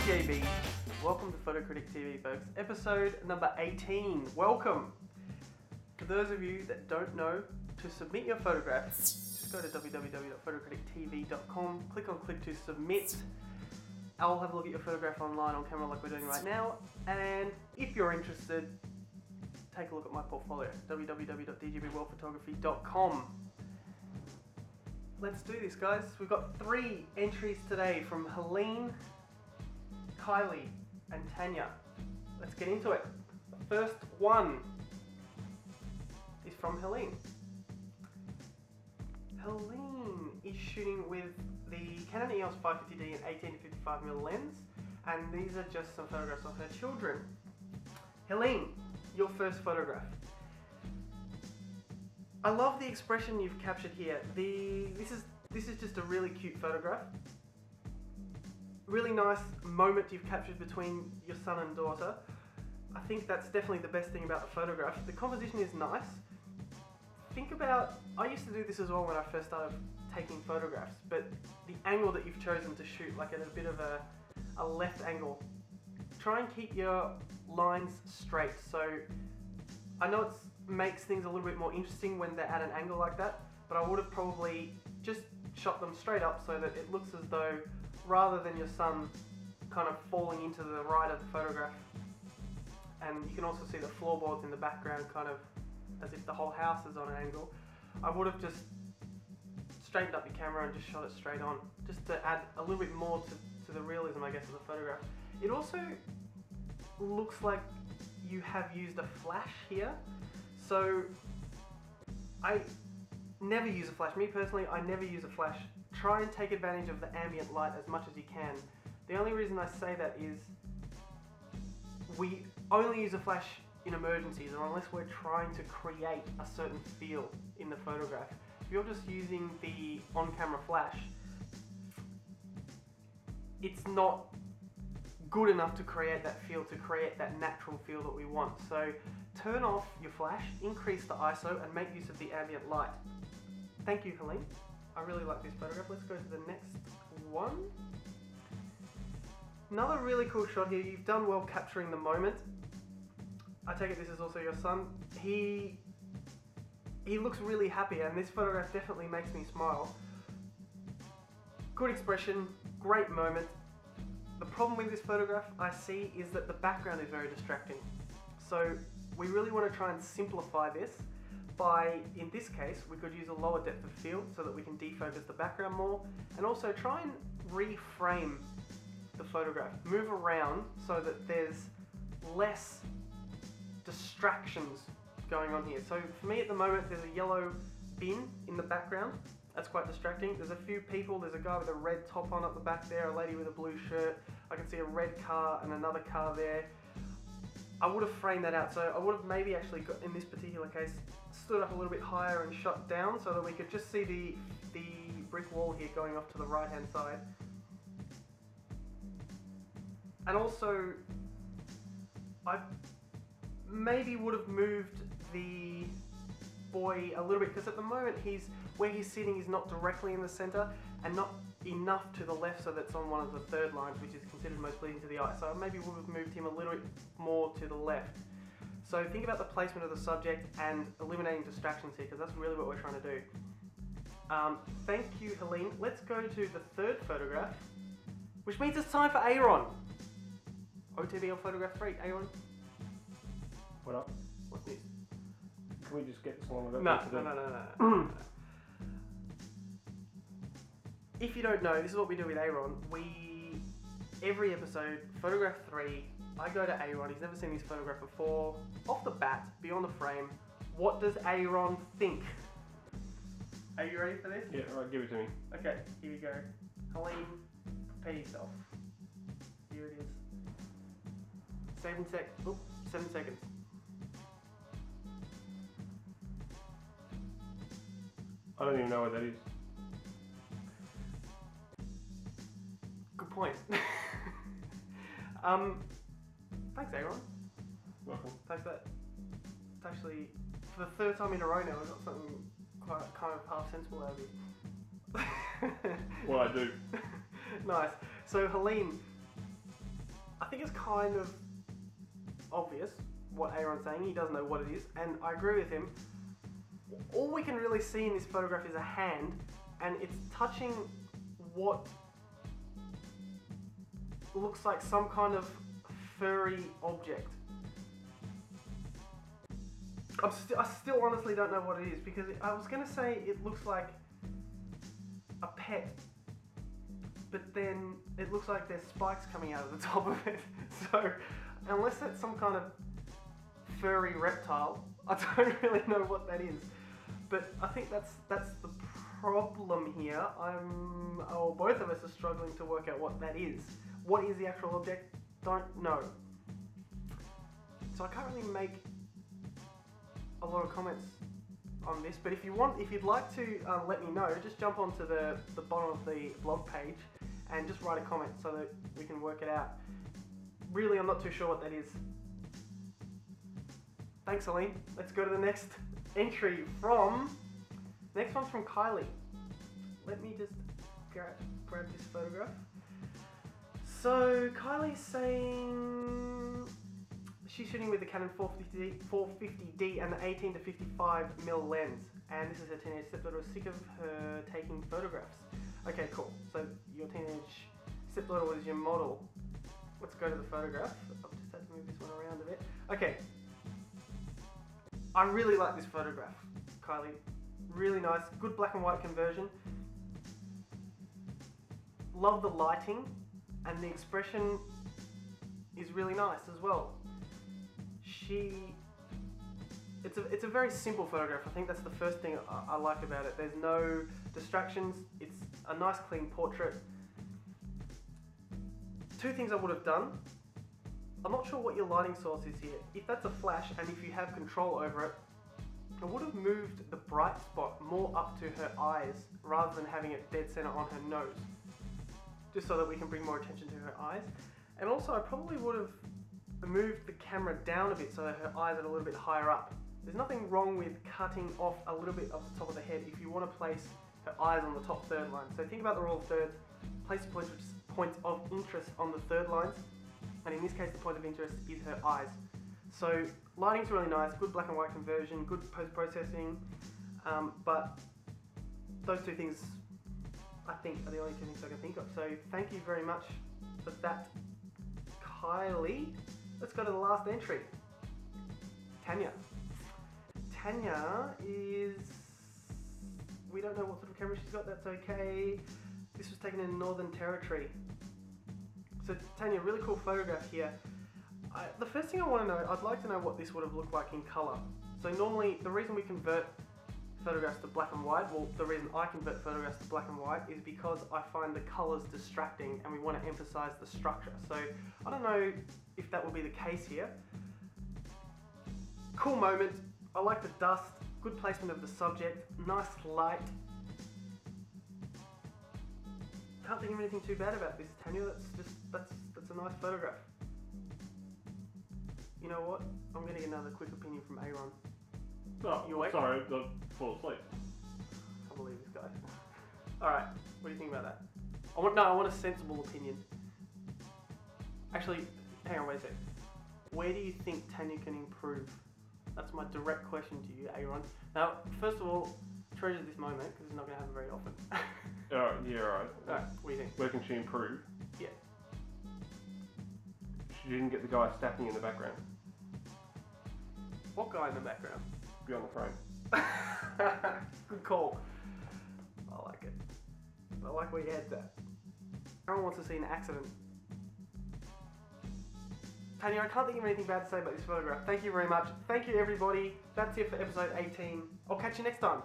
JB. Welcome to Photo Critic TV, folks. Episode number 18. Welcome. For those of you that don't know, to submit your photograph, just go to www.photocritictv.com, click on click to submit. I'll have a look at your photograph online on camera like we're doing right now, and if you're interested, take a look at my portfolio, www.dgbworldphotography.com. Let's do this, guys. We've got 3 entries today from Helene, Kylie and Tanya. Let's get into it. The first one is from Helene. Helene is shooting with the Canon EOS 550D and 18-55mm lens, and these are just some photographs of her children. Helene, your first photograph. I love the expression you've captured here. This is just a really cute photograph. Really nice moment you've captured between your son and daughter. I think that's definitely the best thing about the photograph. The composition is nice. Think about, I used to do this as well when I first started taking photographs, but the angle that you've chosen to shoot, like at a bit of a left angle, try and keep your lines straight. So I know it makes things a little bit more interesting when they're at an angle like that, but I would have probably just shot them straight up so that it looks as though, rather than your son kind of falling into the right of the photograph, and you can also see the floorboards in the background kind of as if the whole house is on an angle, I would have just straightened up your camera and just shot it straight on, just to add a little bit more to the realism, I guess, of the photograph. It also looks like you have used a flash here. So I never use a flash. Me personally, I never use a flash. Try and take advantage of the ambient light as much as you can. The only reason I say that is we only use a flash in emergencies, or unless we're trying to create a certain feel in the photograph. If you're just using the on-camera flash, it's not good enough to create that feel, to create that natural feel that we want. So turn off your flash, increase the ISO, and make use of the ambient light. Thank you, Helene. I really like this photograph. Let's go to the next one. Another really cool shot here. You've done well capturing the moment. I take it this is also your son. He looks really happy, and this photograph definitely makes me smile. Good expression, great moment. The problem with this photograph I see is that the background is very distracting. So we really want to try and simplify this by, in this case, we could use a lower depth of field so that we can defocus the background more, and also try and reframe the photograph. Move around so that there's less distractions going on here. So for me at the moment, there's a yellow bin in the background. That's quite distracting. There's a few people. There's a guy with a red top on at the back there, a lady with a blue shirt. I can see a red car and another car there. I would have framed that out. So I would have maybe actually got, in this particular case, stood up a little bit higher and shot down so that we could just see the brick wall here going off to the right hand side. And also, I maybe would have moved the boy a little bit, because at the moment where he's sitting is not directly in the center and not enough to the left so that's on one of the third lines, which is considered most pleasing to the eye. So I maybe would have moved him a little bit more to the left. So think about the placement of the subject and eliminating distractions here, because that's really what we're trying to do. Thank you, Helene. Let's go to the third photograph, which means it's time for Aaron. OTB on photograph 3, Aaron. What up? What's this? Can we just get this one? No. If you don't know, this is what we do with Aaron. Every episode, photograph 3, I go to Aaron. He's never seen this photograph before. Off the bat, beyond the frame, what does Aaron think? Are you ready for this? Yeah, alright, give it to me. Okay, here we go. Helene, prepare yourself. Here it is. 7 seconds. I don't even know what that is. Good point. Thanks, Aaron. Welcome. Thanks for that. It's actually, for the 3rd time in a row now, I've got something quite kind of half sensible out of you. Well, I do. Nice. So Helene, I think it's kind of obvious what Aaron's saying. He doesn't know what it is, and I agree with him. All we can really see in this photograph is a hand, and it's touching what looks like some kind of furry object. I still honestly don't know what it is, because I was going to say it looks like a pet, but then it looks like there's spikes coming out of the top of it. So unless that's some kind of furry reptile, I don't really know what that is. But I think that's the problem here. Both of us are struggling to work out what that is. What is the actual object? Don't know. So I can't really make a lot of comments on this, but if you'd like to let me know, just jump onto the bottom of the blog page and just write a comment so that we can work it out. Really, I'm not too sure what that is. Thanks, Aline. Let's go to the next entry next one's from Kylie. Let me just grab this photograph. So Kylie's saying she's shooting with the Canon 450D and the 18 to 55mm lens, and this is her teenage stepdaughter sick of her taking photographs. Okay, cool. So your teenage stepdaughter was your model. Let's go to the photograph. I've just had to move this one around a bit. Okay. I really like this photograph, Kylie. Really nice, good black and white conversion. Love the lighting, and the expression is really nice as well. It's a very simple photograph. I think that's the first thing I like about it. There's no distractions. It's a nice clean portrait. Two things I would have done. I'm not sure what your lighting source is here. If that's a flash and if you have control over it, I would have moved the bright spot more up to her eyes rather than having it dead center on her nose, just so that we can bring more attention to her eyes. And also I probably would have moved the camera down a bit so that her eyes are a little bit higher up. There's nothing wrong with cutting off a little bit of the top of the head if you want to place her eyes on the top third line. So think about the rule of thirds, place points of interest on the third lines, and in this case the point of interest is her eyes. So lighting's really nice, good black and white conversion, good post-processing, but those two things I think are the only two things I can think of. So thank you very much for that, Kylie. Let's go to the last entry. Tanya. Tanya is... we don't know what sort of camera she's got, that's okay. This was taken in Northern Territory. So Tanya, really cool photograph here. The first thing I want to know, I'd like to know what this would have looked like in colour. So normally, the reason we convert photographs to black and white, well, the reason I convert photographs to black and white is because I find the colours distracting and we want to emphasise the structure. So I don't know if that will be the case here. Cool moment. I like the dust, good placement of the subject, nice light. Can't think of anything too bad about this, Tanya. That's a nice photograph. You know what? I'm going to get another quick opinion from Aaron. Oh, You awake? sorry, I fall asleep. I can't believe this guy. Alright, what do you think about that? I want a sensible opinion. Actually, hang on, wait a sec. Where do you think Tanya can improve? That's my direct question to you, Aaron. Now, first of all, treasure this moment, because it's not going to happen very often. Yeah, right. Alright, what do you think? Where can she improve? Yeah. She didn't get the guy stacking in the background. What guy in the background? Beyond the frame. Good call. I like it. I like where your head's at. Aaron wants to see an accident. Tanya, I can't think of anything bad to say about this photograph. Thank you very much. Thank you, everybody. That's it for episode 18. I'll catch you next time.